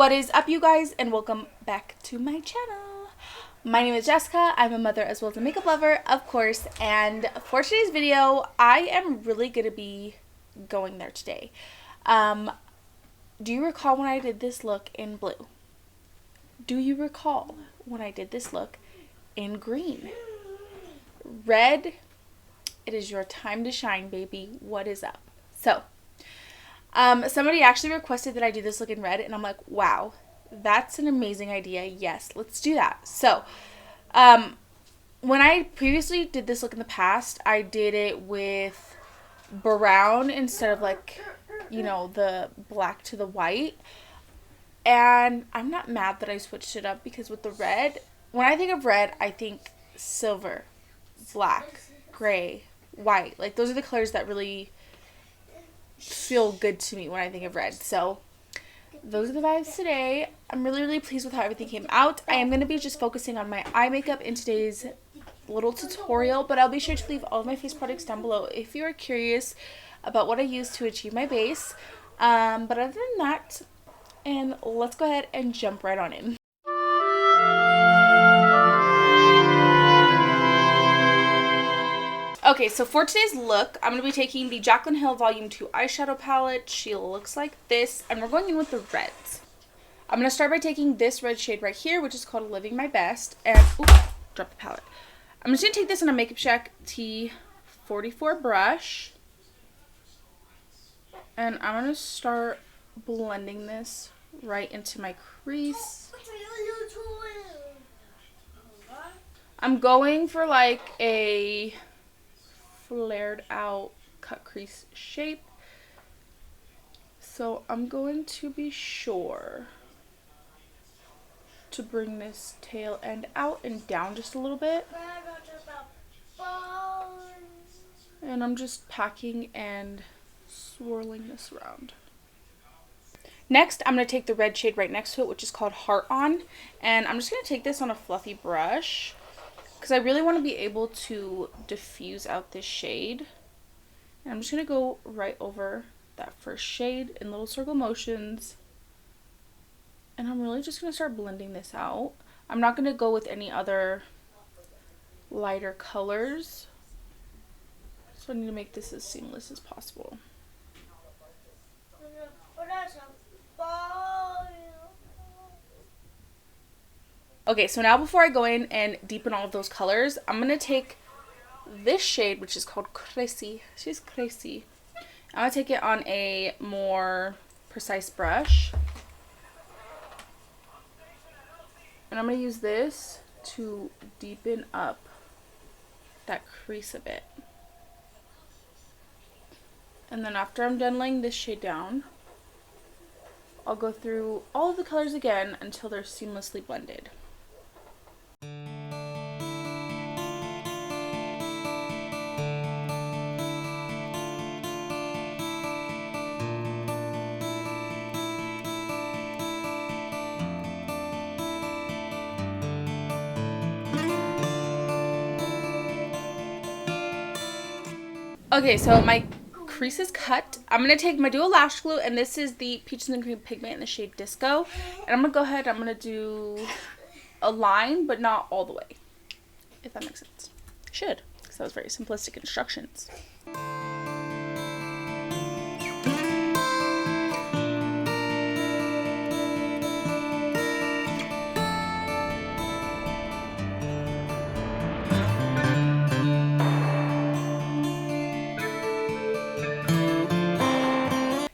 What is up, you guys, and welcome back to my channel. My name is Jessica. I'm a mother as well as a makeup lover, of course, and for today's video, I am really going to be going there today. Do you recall when I did this look in blue? Do you recall when I did this look in green? Red, it is your time to shine, baby. What is up? So, somebody actually requested that I do this look in red, and I'm like, wow, that's an amazing idea. Yes, let's do that. So, when I previously did this look in the past, I did it with brown instead of, like, you know, the black to the white. And I'm not mad that I switched it up, because with the red, when I think of red, I think silver, black, gray, white. Like, those are the colors that really feel good to me when I think of red. So those are the vibes today. I'm really pleased with how everything came out. I am going to be just focusing on my eye makeup in today's little tutorial, but I'll be sure to leave all of my face products down below if you are curious about what I use to achieve my base. But other than that, and let's go ahead and jump right on in. Okay, so for today's look, I'm going to be taking the JaclynHill Volume 2 eyeshadow palette. She looks like this, and we're going in with the reds. I'm going to start by taking this red shade right here, which is called Living My Best, and, oops, drop the palette. I'm just going to take this on a Makeup Shack T44 brush, and I'm going to start blending this right into my crease. I'm going for like a flared out cut crease shape, so I'm going to be sure to bring this tail end out and down just a little bit, and I'm just packing and swirling this around. Next, I'm going to take the red shade right next to it, which is called Heart On, and I'm just going to take this on a fluffy brush because I really want to be able to diffuse out this shade. And I'm just going to go right over that first shade in little circle motions. And I'm really just going to start blending this out. I'm not going to go with any other lighter colors, so I need to make this as seamless as possible. Okay, so now before I go in and deepen all of those colors, I'm going to take this shade, which is called Crazy. She's crazy. I'm going to take it on a more precise brush. And I'm going to use this to deepen up that crease a bit. And then after I'm done laying this shade down, I'll go through all of the colors again until they're seamlessly blended. Okay, so my crease is cut. I'm going to take my Dual Lash Glue, and this is the Peaches and Cream Pigment in the shade Disco. And I'm going to go ahead, I'm going to do a line, but not all the way, if that makes sense. It should, because that was very simplistic instructions.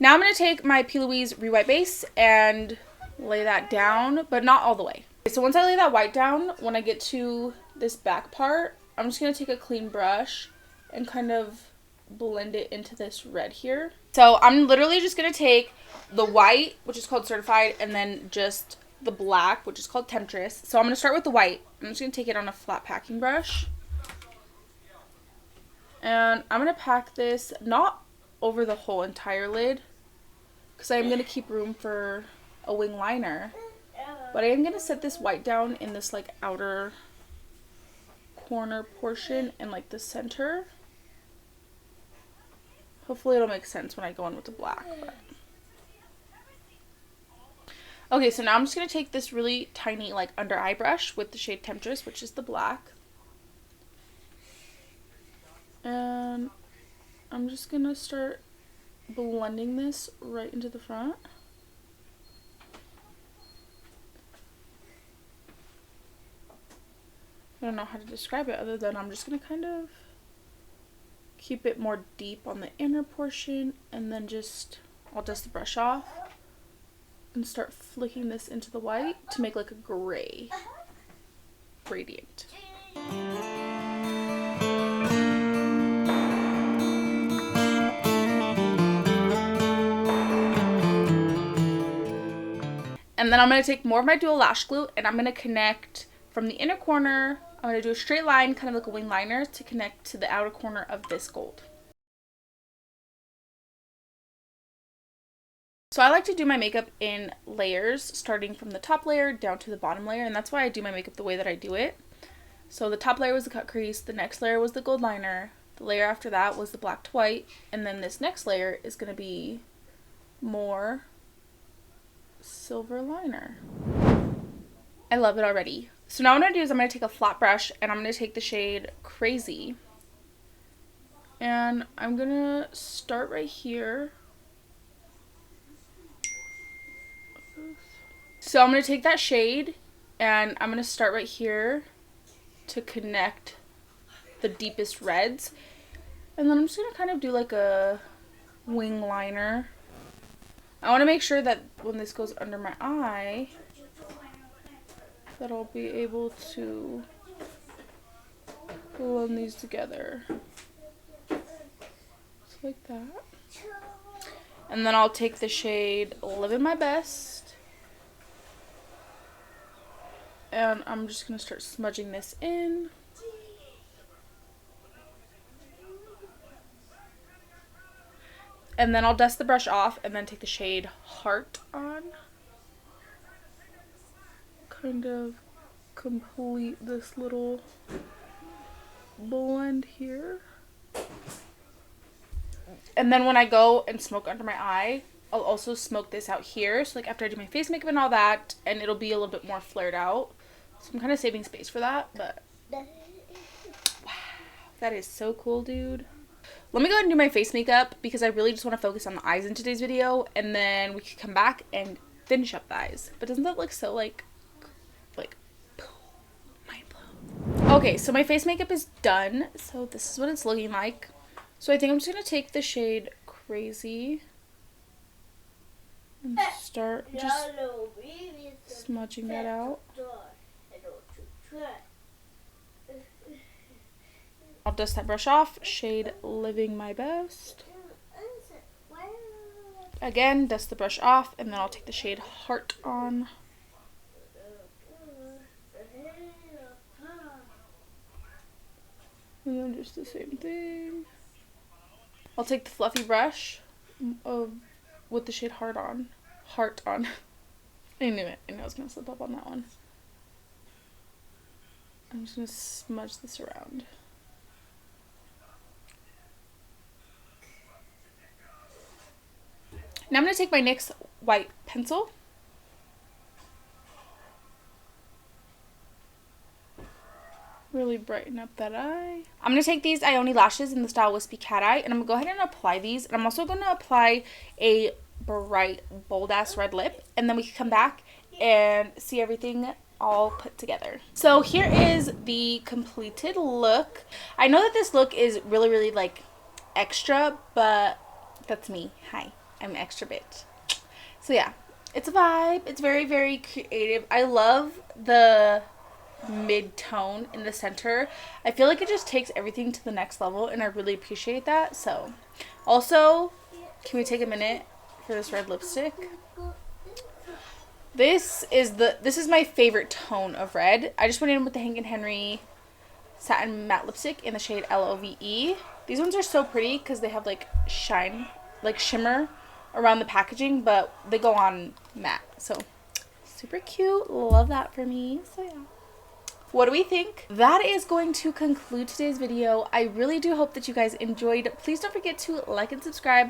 Now I'm going to take my P.Louise ReWhite base and lay that down, but not all the way. So once I lay that white down, when I get to this back part, I'm just going to take a clean brush and kind of blend it into this red here. So I'm literally just going to take the white, which is called Certified, and then just the black, which is called Temptress. So I'm going to start with the white. I'm just going to take it on a flat packing brush. And I'm going to pack this not over the whole entire lid, because I'm going to keep room for a wing liner. But I am going to set this white down in this like outer corner portion and like the center. Hopefully it'll make sense when I go in with the black. But Okay, so now I'm just going to take this really tiny like under eye brush with the shade Temptress, which is the black. And I'm just going to start blending this right into the front. I don't know how to describe it other than I'm just going to kind of keep it more deep on the inner portion, and then I'll dust the brush off and start flicking this into the white to make like a gray gradient. And then I'm going to take more of my dual lash glue and I'm going to connect from the inner corner. I'm going to do a straight line, kind of like a wing liner, to connect to the outer corner of this gold. So I like to do my makeup in layers, starting from the top layer down to the bottom layer, and that's why I do my makeup the way that I do it. So the top layer was the cut crease, the next layer was the gold liner, the layer after that was the black to white, and then this next layer is going to be more silver liner. I love it already. So now what I'm going to do is I'm going to take a flat brush and I'm going to take the shade Crazy. And I'm going to start right here. So I'm going to take that shade and I'm going to start right here to connect the deepest reds. And then I'm just going to kind of do like a wing liner. I want to make sure that when this goes under my eye, that I'll be able to blend these together. Just like that. And then I'll take the shade Living My Best. And I'm just going to start smudging this in. And then I'll dust the brush off and then take the shade Heart on. Kind of complete this little blend here. And then when I go and smoke under my eye, I'll also smoke this out here. So like after I do my face makeup and all that, and it'll be a little bit more flared out. So I'm kind of saving space for that, but wow, that is so cool, dude. Let me go ahead and do my face makeup because I really just want to focus on the eyes in today's video, and then we can come back and finish up the eyes. But doesn't that look so like mind blown? Okay, so my face makeup is done. So this is what it's looking like. So I think I'm just going to take the shade Crazy and start just smudging that out. I'll dust that brush off, shade Living My Best. Again, dust the brush off, and then I'll take the shade Heart on. And then just the same thing. I'll take the fluffy brush with the shade Heart on. I knew it. I knew I was going to slip up on that one. I'm just going to smudge this around. Now I'm going to take my NYX white pencil. Really brighten up that eye. I'm going to take these Ioni lashes in the style Wispy Cat Eye, and I'm going to go ahead and apply these. And I'm also going to apply a bright, bold-ass red lip. And then we can come back and see everything all put together. So here is the completed look. I know that this look is really, really, like, extra, but that's me. Hi. I'm extra bitch. So yeah, it's a vibe. It's very, very creative. I love the mid-tone in the center. I feel like it just takes everything to the next level, and I really appreciate that. So also, can we take a minute for this red lipstick? This is my favorite tone of red. I just went in with the Hank & Henry satin matte lipstick in the shade L.O.V.E. These ones are so pretty because they have like shine, like shimmer around the packaging, but they go on matte. So super cute. Love that for me. So yeah. What do we think? That is going to conclude today's video. I really do hope that you guys enjoyed. Please don't forget to like and subscribe.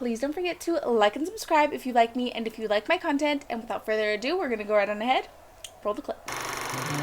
please don't forget to like and subscribe if you like me and if you like my content. And without further ado, we're going to go right on ahead. Roll the clip.